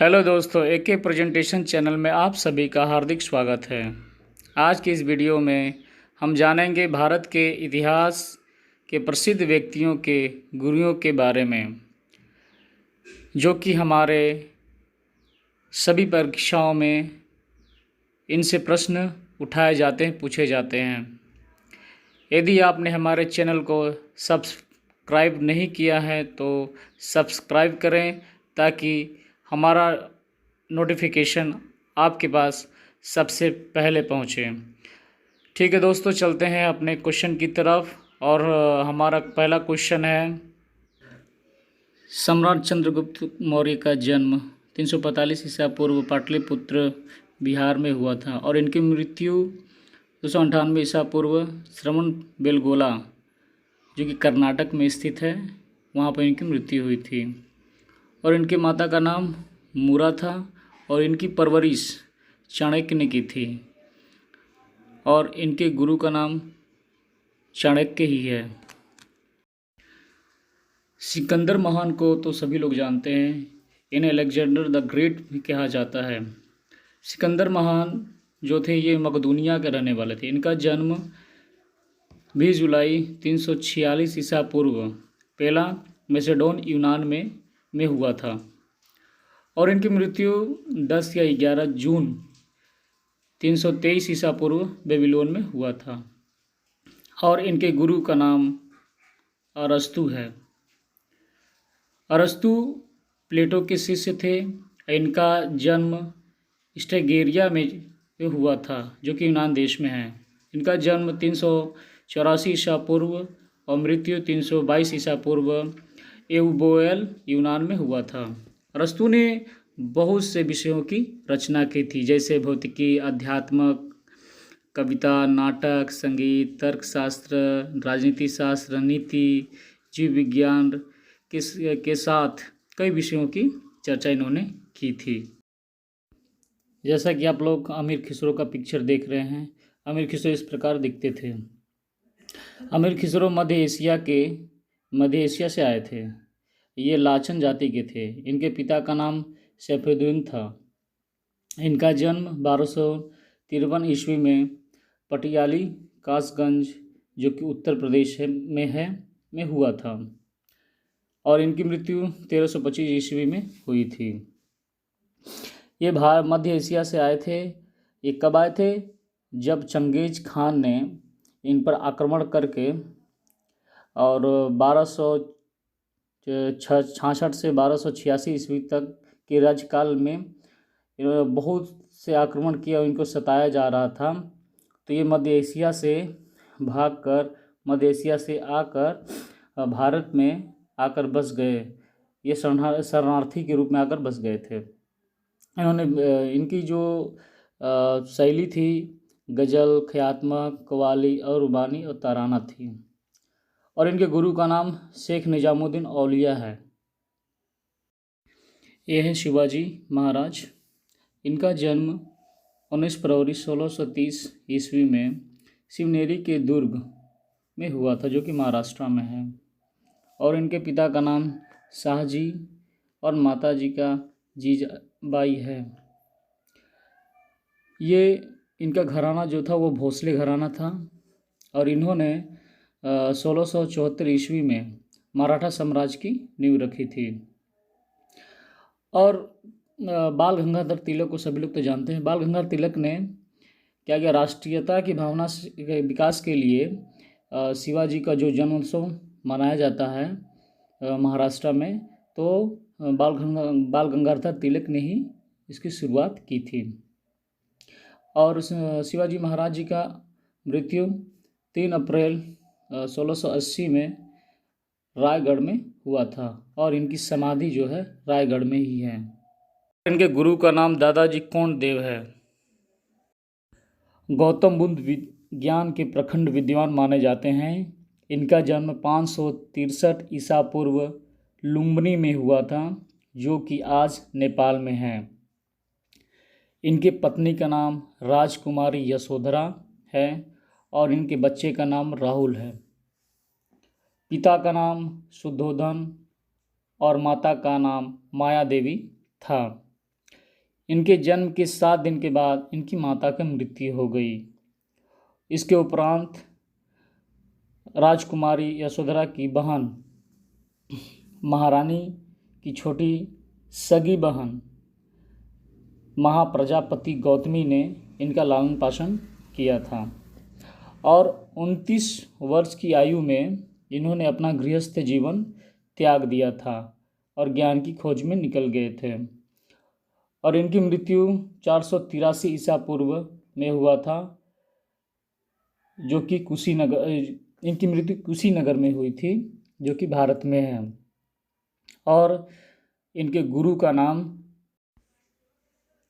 Hello दोस्तों, एके presentation channel में आप सभी का हार्दिक स्वागत है। आज की इस वीडियो में हम जानेंगे भारत के इतिहास के प्रसिद्ध व्यक्तियों के गुरुओं के बारे में, जो कि हमारे सभी परीक्षाओं में इनसे प्रश्न उठाए जाते हैं, पूछे जाते हैं। यदि आपने हमारे चैनल को सब्सक्राइब नहीं किया है तो सब्सक्राइब करें, ताकि हमारा नोटिफिकेशन आपके पास सबसे पहले पहुँचे। ठीक है दोस्तों, चलते हैं अपने क्वेश्चन की तरफ। और हमारा पहला क्वेश्चन है, सम्राट चंद्रगुप्त मौर्य का जन्म 345 ईसा पूर्व पाटलिपुत्र बिहार में हुआ था और इनकी मृत्यु 298 ईसा पूर्व श्रवण बेलगोला, जो कि कर्नाटक में स्थित है, वहाँ पर इनकी मृत्यु हुई थी। और इनके माता का नाम मूरा था और इनकी परवरिश चाणक्य ने की थी और इनके गुरु का नाम चाणक्य ही है। सिकंदर महान को तो सभी लोग जानते हैं, इन्हें अलेक्जेंडर द ग्रेट भी कहा जाता है। सिकंदर महान जो थे ये मकदूनिया के रहने वाले थे। इनका जन्म 20 जुलाई 346 ईसा पूर्व पेला मैसेडोन यूनान में हुआ था और इनकी मृत्यु 10 या 11 जून 323 ईसा पूर्व बेबीलोन में हुआ था। और इनके गुरु का नाम अरस्तु है। अरस्तु प्लेटो के शिष्य थे। इनका जन्म स्टेगेरिया में हुआ था, जो कि यूनान देश में है। इनका जन्म 384 ईसा पूर्व और मृत्यु 322 ईसा पूर्व एउबोएल यूनान में हुआ था। अरस्तु ने बहुत से विषयों की रचना की थी, जैसे भौतिकी, अध्यात्म, कविता, नाटक, संगीत, तर्कशास्त्र, राजनीति शास्त्र, नीति, जीव विज्ञान के साथ कई विषयों की चर्चा इन्होंने की थी। जैसा कि आप लोग अमीर खुसरो का पिक्चर देख रहे हैं, अमीर खुसरो इस प्रकार दिखते थे। अमीर खुसरो मध्य एशिया से आए थे। ये लाचन जाति के थे। इनके पिता का नाम सैफुद्दीन था। इनका जन्म 1253 ईस्वी में पटियाली कासगंज, जो कि उत्तर प्रदेश में हुआ था और इनकी मृत्यु 1325 ईस्वी में हुई थी। ये मध्य एशिया से आए थे। ये कब आए थे? जब चंगेज खान ने इन पर आक्रमण करके और 1266 से 1286 ईस्वी तक के राज्यकाल में इन्होंने बहुत से आक्रमण किया, इनको सताया जा रहा था। तो ये मध्य एशिया से भागकर, मध्य एशिया से आकर भारत में आकर बस गए। ये शरणार्थी के रूप में आकर बस गए थे। इन्होंने इनकी जो शैली थी, गज़ल, ख्यात्मक, कव्वाली और रुबानी और तराना थी। और इनके गुरु का नाम शेख निजामुद्दीन औलिया है। ये है शिवाजी महाराज। इनका जन्म 19 फरवरी 1630 ईस्वी में शिवनेरी के दुर्ग में हुआ था, जो कि महाराष्ट्र में है। और इनके पिता का नाम शाहजी और माताजी का जीजाबाई है। ये इनका घराना जो था वो भोसले घराना था और इन्होंने 1674 ईस्वी में मराठा साम्राज्य की नींव रखी थी। और बाल गंगाधर तिलक को सभी लोग तो जानते हैं। बाल गंगाधर तिलक ने क्या किया? राष्ट्रीयता की भावना के विकास के लिए शिवाजी का जो जन्मोत्सव मनाया जाता है महाराष्ट्र में, तो बाल गंगाधर तिलक ने ही इसकी शुरुआत की थी। और शिवाजी महाराज जी का मृत्यु 3 अप्रैल 1680 में रायगढ़ में हुआ था और इनकी समाधि जो है रायगढ़ में ही है। इनके गुरु का नाम दादाजी कोंडदेव है। गौतम बुद्ध विज्ञान के प्रखंड विद्वान माने जाते हैं। इनका जन्म 563 ईसा पूर्व लुम्बिनी में हुआ था, जो कि आज नेपाल में है। इनके पत्नी का नाम राजकुमारी यशोधरा है और इनके बच्चे का नाम राहुल है। पिता का नाम शुद्धोधन और माता का नाम माया देवी था। इनके जन्म के 7 दिन के बाद इनकी माता की मृत्यु हो गई। इसके उपरांत राजकुमारी यशोधरा की बहन महारानी की छोटी सगी बहन महाप्रजापति गौतमी ने इनका लालन पालन किया था और 29 वर्ष की आयु में इन्होंने अपना गृहस्थ जीवन त्याग दिया था और ज्ञान की खोज में निकल गए थे। और इनकी मृत्यु 483 ईसा पूर्व में हुआ था, जो कि इनकी मृत्यु कुशीनगर में हुई थी, जो कि भारत में है। और इनके गुरु का नाम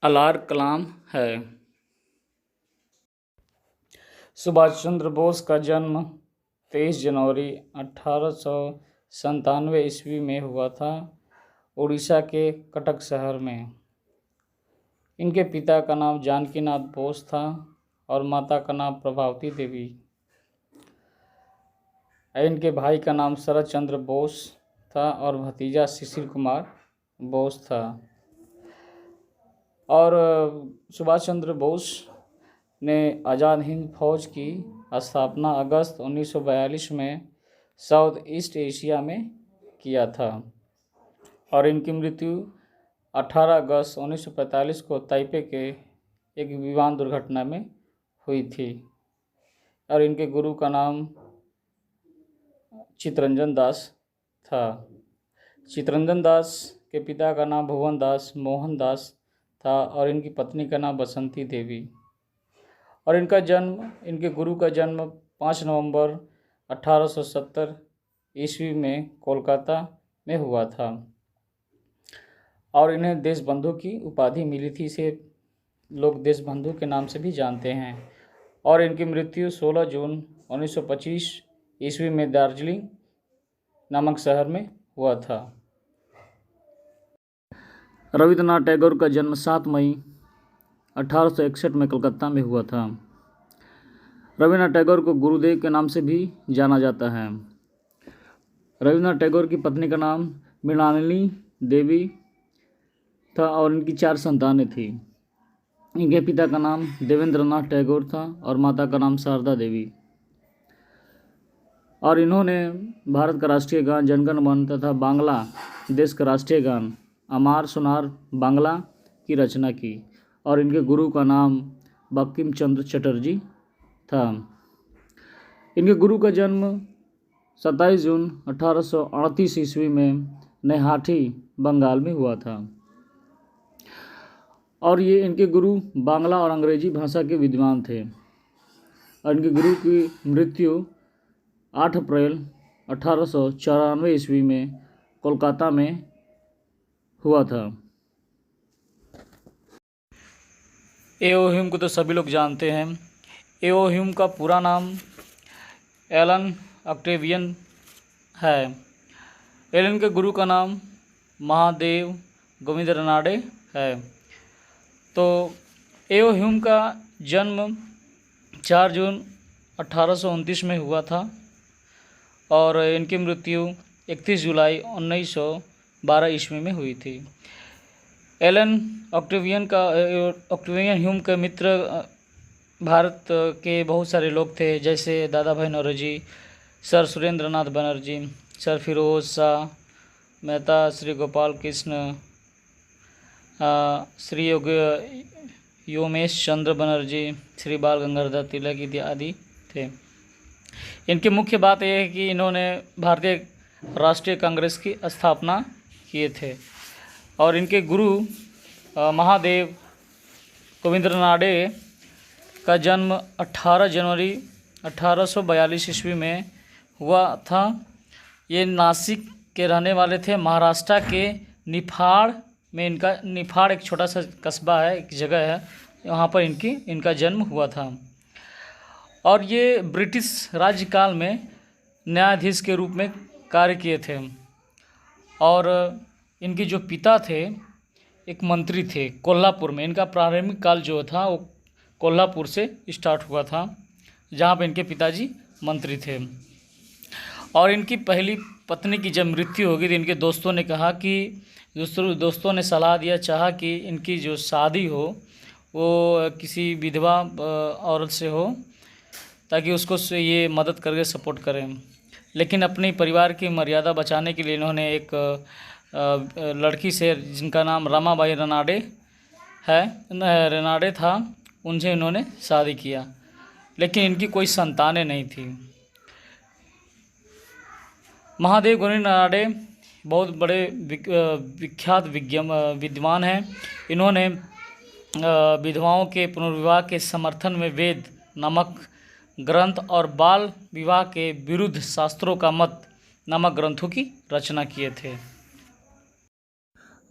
अलार कलाम है। सुभाष चंद्र बोस का जन्म 23 जनवरी 1897 ईस्वी में हुआ था, उड़ीसा के कटक शहर में। इनके पिता का नाम जानकीनाथ बोस था और माता का नाम प्रभावती देवी। इनके भाई का नाम शरद चंद्र बोस था और भतीजा शिशिर कुमार बोस था। और सुभाष चंद्र बोस ने आज़ाद हिंद फौज की स्थापना अगस्त 1942 में साउथ ईस्ट एशिया में किया था और इनकी मृत्यु 18 अगस्त 1945 को ताइपे के एक विमान दुर्घटना में हुई थी। और इनके गुरु का नाम चितरंजन दास था। चितरंजन दास के पिता का नाम भुवन दास मोहन दास था और इनकी पत्नी का नाम बसंती देवी। और इनके गुरु का जन्म 5 नवंबर 1870 ईस्वी में कोलकाता में हुआ था और इन्हें देशबंधु की उपाधि मिली थी। इसे लोग देशबंधु के नाम से भी जानते हैं। और इनकी मृत्यु 16 जून 1925 ईस्वी में दार्जिलिंग नामक शहर में हुआ था। रविंद्रनाथ टैगोर का जन्म 7 मई 1861 में कलकत्ता में हुआ था। रविंद्रनाथ टैगोर को गुरुदेव के नाम से भी जाना जाता है। रविंद्रनाथ टैगोर की पत्नी का नाम मृणालिनी देवी था और इनकी 4 संतानें थीं। इनके पिता का नाम देवेंद्रनाथ टैगोर था और माता का नाम शारदा देवी। और इन्होंने भारत का राष्ट्रीय गान जनगण मन तथा बांग्ला देश का राष्ट्रीय गान अमार सोनार बांग्ला की रचना की। और इनके गुरु का नाम बंकिम चंद्र चटर्जी था। इनके गुरु का जन्म 27 जून 1838 ईस्वी में नैहाटी बंगाल में हुआ था। और ये इनके गुरु बांग्ला और अंग्रेजी भाषा के विद्वान थे। और इनके गुरु की मृत्यु 8 अप्रैल 1894 ईस्वी में कोलकाता में हुआ था। एओ ह्यूम को तो सभी लोग जानते हैं। एओ ह्यूम का पूरा नाम एलन ऑक्टेवियन है। एलन के गुरु का नाम महादेव गोविंद रनाडे है। तो एओ ह्यूम का जन्म 4 जून 1829 में हुआ था और इनकी मृत्यु 31 जुलाई 1912 ईस्वी में हुई थी। एलन ऑक्टेवियन ह्यूम के मित्र भारत के बहुत सारे लोग थे, जैसे दादा भाई नौरोजी, सर सुरेंद्रनाथ बनर्जी, सर फिरोज शाह मेहता, श्री गोपाल कृष्ण, श्री योमेश चंद्र बनर्जी, श्री बाल गंगाधर तिलक इत्यादि थे। इनकी मुख्य बात यह है कि इन्होंने भारतीय राष्ट्रीय कांग्रेस की स्थापना किए थे। और इनके गुरु महादेव गोविंद रनाडे का जन्म 18 जनवरी 1842 ईस्वी में हुआ था। ये नासिक के रहने वाले थे। महाराष्ट्र के निफाड़ में निफाड़ एक छोटा सा कस्बा है, एक जगह है, वहाँ पर इनका जन्म हुआ था। और ये ब्रिटिश राज्यकाल में न्यायाधीश के रूप में कार्य किए थे। और इनके जो पिता थे एक मंत्री थे कोल्हापुर में। इनका प्रारंभिक काल जो था वो कोल्हापुर से स्टार्ट हुआ था, जहाँ पे इनके पिताजी मंत्री थे। और इनकी पहली पत्नी की जब मृत्यु होगी तो इनके दोस्तों ने कहा कि दोस्तों ने सलाह दिया, चाहा कि इनकी जो शादी हो वो किसी विधवा औरत से हो ताकि उसको ये मदद करके सपोर्ट करें। लेकिन अपने परिवार की मर्यादा बचाने के लिए इन्होंने एक लड़की से, जिनका नाम रमाबाई रेनाडे था, उनसे इन्होंने शादी किया, लेकिन इनकी कोई संतानें नहीं थी। महादेव गौरी रेनाडे बहुत बड़े विख्यात विद्वान हैं। इन्होंने विधवाओं के पुनर्विवाह के समर्थन में वेद नामक ग्रंथ और बाल विवाह के विरुद्ध शास्त्रों का मत नामक ग्रंथों की रचना किए थे।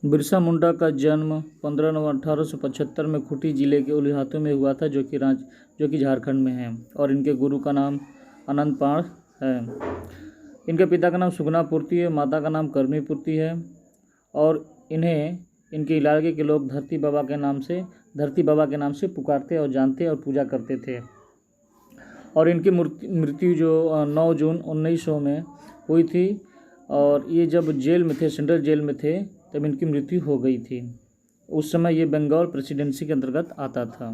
बिरसा मुंडा का जन्म 15 नवंबर 1875 में खूंटी जिले के उलिहातू में हुआ था, जो कि झारखंड में है, और इनके गुरु का नाम अनंत पाण है। इनके पिता का नाम सुगना पूर्ति है, माता का नाम करमी पूर्ति है, और इन्हें इनके इलाके के लोग धरती बाबा के नाम से पुकारते और जानते और पूजा करते थे। और इनकी मृत्यु जो 9 जून 1900 में हुई थी, और ये जब जेल में थे, सेंट्रल जेल में थे, तब इनकी मृत्यु हो गई थी। उस समय ये बंगाल प्रेसिडेंसी के अंतर्गत आता था।